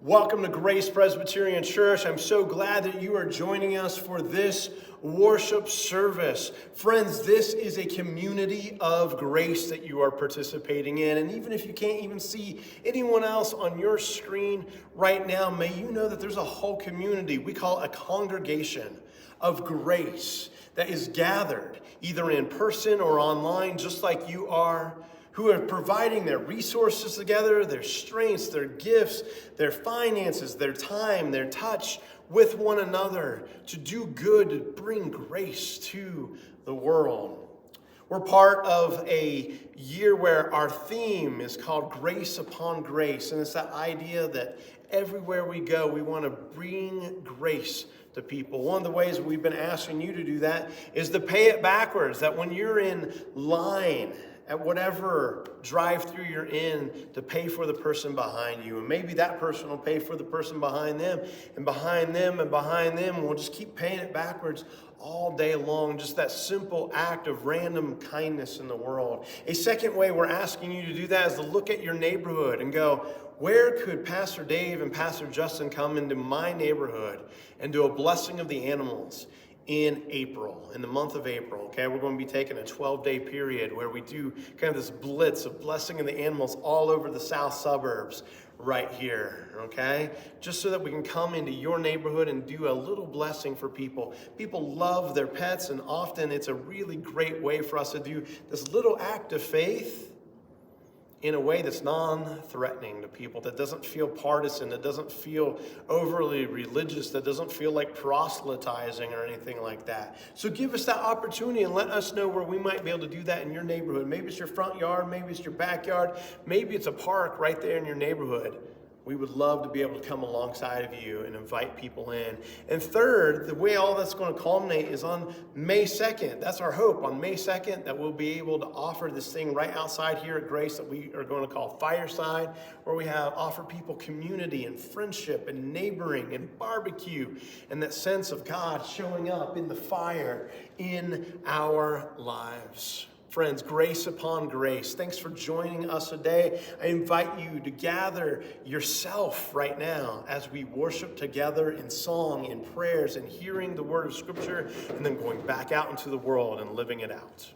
Welcome to Grace Presbyterian Church. I'm so glad that you are joining us for this worship service. Friends, this is a community of grace that you are participating in. And even if you can't even see anyone else on your screen right now, may you know that there's a whole community we call a congregation of grace that is gathered either in person or online, just like you are, who are providing their resources together, their strengths, their gifts, their finances, their time, their touch with one another to do good, to bring grace to the world. We're part of a year where our theme is called Grace Upon Grace, and it's that idea that everywhere we go, we want to bring grace to people. One of the ways we've been asking you to do that is to pay it backwards, that when you're in line at whatever drive-through you're in, to pay for the person behind you. And maybe that person will pay for the person behind them, and behind them, and behind them. We'll just keep paying it backwards all day long. Just that simple act of random kindness in the world. A second way we're asking you to do that is to look at your neighborhood and go, where could Pastor Dave and Pastor Justin come into my neighborhood and do a blessing of the animals in April, in the month of April, okay? We're going to be taking a 12-day period where we do kind of this blitz of blessing of the animals all over the south suburbs right here, okay? Just so that we can come into your neighborhood and do a little blessing for people. People love their pets, and often it's a really great way for us to do this little act of faith in a way that's non-threatening to people, that doesn't feel partisan, that doesn't feel overly religious, that doesn't feel like proselytizing or anything like that. So give us that opportunity and let us know where we might be able to do that in your neighborhood. Maybe it's your front yard, maybe it's your backyard, maybe it's a park right there in your neighborhood. We would love to be able to come alongside of you and invite people in. And third, the way all that's going to culminate is on May 2nd. That's our hope, on May 2nd, that we'll be able to offer this thing right outside here at Grace that we are going to call Fireside, where we offer people community and friendship and neighboring and barbecue and that sense of God showing up in the fire in our lives. Friends, grace upon grace. Thanks for joining us today. I invite you to gather yourself right now as we worship together in song, in prayers, and hearing the word of Scripture, and then going back out into the world and living it out.